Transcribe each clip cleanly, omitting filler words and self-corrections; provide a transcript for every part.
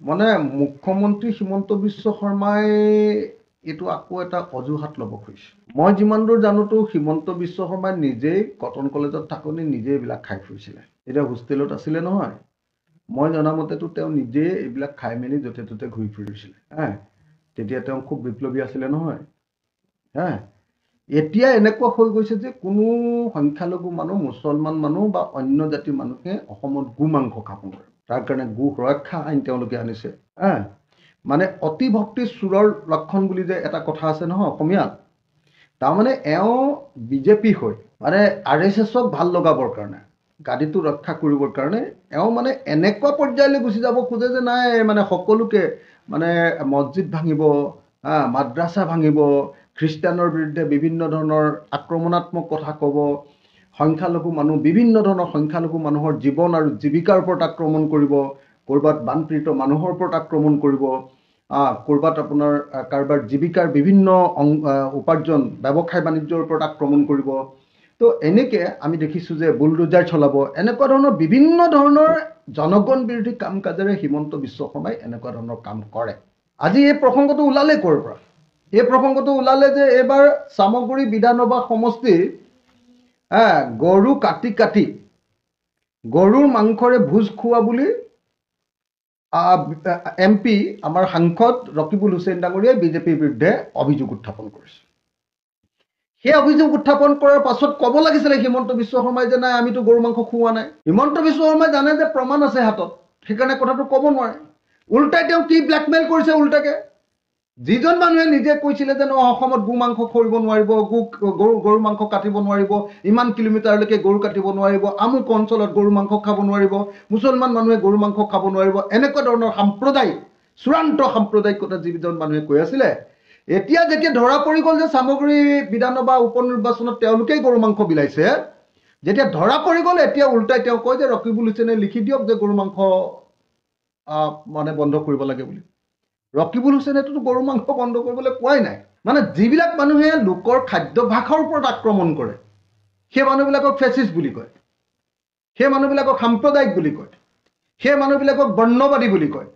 মানে মুখ্যমন্ত্ৰী হিমন্ত বিশ্ব শৰ্মাই এইটো আকৌ এটা অজুহাত ল'ব খুজিছে। মই যিমান দূৰ জানোতো হিমন্ত বিশ্ব শৰ্মাই নিজেই কটন কলেজত থাকোঁতে নিজেই এইবিলাক খাই ফুৰিছিলে। এতিয়া হোষ্টেলত আছিলে নহয়, মই জনামতেতো তেওঁ নিজেই এইবিলাক খাই মেলি য'তে ত'তে ঘূৰি ফুৰিছিলে। তেতিয়া তেওঁ খুব বিপ্লৱী আছিলে নহয়। এতিয়া এনেকুৱা হৈ গৈছে যে কোনো সংখ্যালঘু মানুহ, মুছলমান মানুহ বা অন্য জাতিৰ মানুহে অসমত গো মাংস খাব নোৱাৰে। তাৰ কাৰণে গো সুৰক্ষা আইন তেওঁলোকে আনিছে। মানে অতি ভক্তি চোৰৰ লক্ষণ বুলি যে এটা কথা আছে নহয় অসমীয়াত, তাৰমানে এওঁ বিজেপি হৈ মানে RSSক ভাল লগাবৰ কাৰণে, গাদীটো ৰক্ষা কৰিবৰ কাৰণে এওঁ মানে এনেকুৱা পৰ্যায়লৈ গুচি যাব খোজে যে নাই মানে সকলোকে মানে মছজিদ ভাঙিব, মাদ্ৰাছা ভাঙিব, খ্ৰীষ্টানৰ বিৰুদ্ধে বিভিন্ন ধৰণৰ আক্ৰমণাত্মক কথা ক'ব, সংখ্যালঘু মানুহ, বিভিন্ন ধৰণৰ সংখ্যালঘু মানুহৰ জীৱন আৰু জীৱিকাৰ ওপৰত আক্ৰমণ কৰিব, ক'ৰবাত বানপীড়িত মানুহৰ ওপৰত আক্ৰমণ কৰিব, ক'ৰবাত আপোনাৰ কাৰোবাৰ জীৱিকাৰ বিভিন্ন উপাৰ্জন ব্যৱসায় বাণিজ্যৰ ওপৰত আক্ৰমণ কৰিব। তো এনেকৈ আমি দেখিছোঁ যে বুলডোজাৰ চলাব, এনেকুৱা ধৰণৰ বিভিন্ন ধৰণৰ জনগণ বিৰোধী কাম কাজেৰে হিমন্ত বিশ্ব শৰ্মাই এনেকুৱা ধৰণৰ কাম কৰে। আজি এই প্ৰসংগটো ওলালে ক'ৰ পৰা? এই প্ৰসংগটো ওলালে যে এইবাৰ চামগুৰি বিধানসভা সমষ্টিৰ গৰু কাটি কাটি গৰুৰ মাংসৰে ভোজ খোৱা বুলি MP আমাৰ সাংসদ ৰকিবুল হুছেইন ডাঙৰীয়াই বিজেপিৰ বিৰুদ্ধে অভিযোগ উত্থাপন কৰিছে। সেই অভিযোগ উত্থাপন কৰাৰ পাছত ক'ব লাগিছিলে হিমন্ত বিশ্ব শৰ্মাই যে নাই আমিতো গৰু মাংস খোৱা নাই। হিমন্ত বিশ্ব শৰ্মাই জানে যে প্ৰমাণ আছে হাতত, সেইকাৰণে কথাটো ক'ব নোৱাৰে। উল্টাই তেওঁ কি ব্লেকমেইল কৰিছে উল্টাকে। যিজন মানুহে নিজে কৈছিলে যে অসমত গো মাংস খৰিব নোৱাৰিব, গৰু মাংস কাটিব নোৱাৰিব, ইমান কিলোমিটাৰলৈকে গৰু কাটিব নোৱাৰিব, আমুক অঞ্চলত গৰু মাংস খাব নোৱাৰিব, মুছলমান মানুহে গৰু মাংস খাব নোৱাৰিব, এনেকুৱা ধৰণৰ সাম্প্ৰদায়িক চূড়ান্ত সাম্প্ৰদায়িকতা যিজন মানুহে কৈ আছিলে, এতিয়া যেতিয়া ধৰা পৰি গ'ল যে চামগুৰি বিধানসভা উপ নিৰ্বাচনত তেওঁলোকেই গৰু মাংস বিলাইছে, যেতিয়া ধৰা পৰি গ'ল এতিয়া উল্টাই তেওঁ কয় যে ৰকিবুল হুছেইনে লিখি দিয়ক যে গৰু মাংস মানে বন্ধ কৰিব লাগে বুলি। ৰকিবুল হুছেইনেতো গৰু মাংস বন্ধ কৰিবলৈ কোৱাই নাই। মানে যিবিলাক মানুহে লোকৰ খাদ্যভাসৰ ওপৰত আক্ৰমণ কৰে সেই মানুহবিলাকক ফেচিষ্ট বুলি কয়, সেই মানুহবিলাকক সাম্প্ৰদায়িক বুলি কয়, সেই মানুহবিলাকক বৰ্ণবাদী বুলি কয়,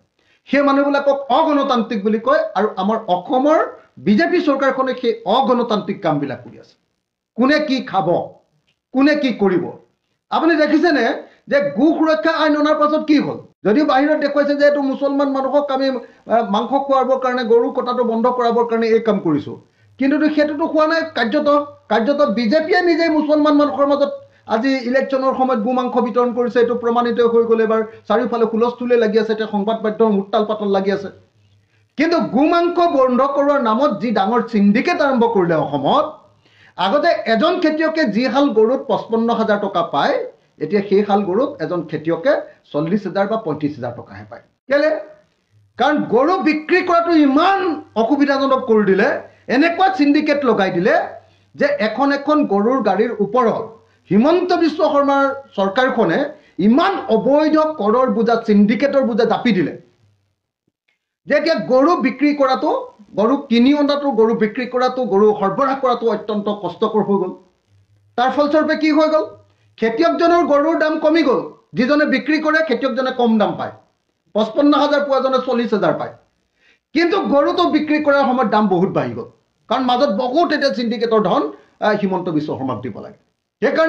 সেই মানুহবিলাকক অগণতান্ত্ৰিক বুলি কয়। আৰু আমাৰ অসমৰ বিজেপি চৰকাৰখনে সেই অগণতান্ত্ৰিক কামবিলাক কৰি আছে। কোনে কি খাব, কোনে কি কৰিব। আপুনি দেখিছেনে যে গো সুৰক্ষা আইন অনাৰ পাছত কি হ'ল? যদিও বাহিৰত দেখুৱাইছে যে এইটো মুছলমান মানুহক আমি মাংস খোৱাবৰ কাৰণে, গৰু কটাটো বন্ধ কৰাবৰ কাৰণে এই কাম কৰিছোঁ, কিন্তু সেইটোতো হোৱা নাই। কাৰ্যত বিজেপিয়ে নিজেই মুছলমান মানুহৰ মাজত আজি ইলেকশ্যনৰ সময়ত গো মাংস বিতৰণ কৰিছে। এইটো প্ৰমাণিত হৈ গ'ল। এবাৰ চাৰিওফালে হুলস্থুলে লাগি আছে, এতিয়া সংবাদ মাধ্যম উত্তাল পাতল লাগি আছে। কিন্তু গো মাংস বন্ধ কৰোৱাৰ নামত যি ডাঙৰ চিণ্ডিকেট আৰম্ভ কৰিলে অসমত, আগতে এজন খেতিয়কে যি হাল গৰুত 55,000 টকা পায়, এতিয়া সেই হাল গৰুত এজন খেতিয়কে 40,000 বা 35,000 টকাহে পায়। কেলে? কাৰণ গৰু বিক্ৰী কৰাটো ইমান অসুবিধাজনক কৰি দিলে, এনেকুৱা চিণ্ডিকেট লগাই দিলে যে এখন এখন গৰুৰ গাড়ীৰ ওপৰত হিমন্ত বিশ্ব শৰ্মাৰ চৰকাৰখনে ইমান অবৈধ কৰৰ বোজা, চিণ্ডিকেটৰ বোজা জাপি দিলে যে এতিয়া গৰু বিক্ৰী কৰাটো, গৰু কিনি অনাটো, গৰু বিক্ৰী কৰাটো, গৰু সৰবৰাহ কৰাটো অত্যন্ত কষ্টকৰ হৈ গ'ল। তাৰ ফলস্বৰূপে কি হৈ গ'ল? খেতিয়কজনৰ গৰুৰ দাম কমি গ'ল। যিজনে বিক্ৰী কৰে খেতিয়কজনে কম দাম পায়, 55,000 পোৱাজনে 40,000 পায়। কিন্তু গৰুটো বিক্ৰী কৰাৰ সময়ত দাম বহুত বাঢ়ি গ'ল, কাৰণ মাজত বহুত এতিয়া চিণ্ডিকেটৰ ধন হিমন্ত বিশ্ব শৰ্মাক দিব লাগে। সেইকাৰণে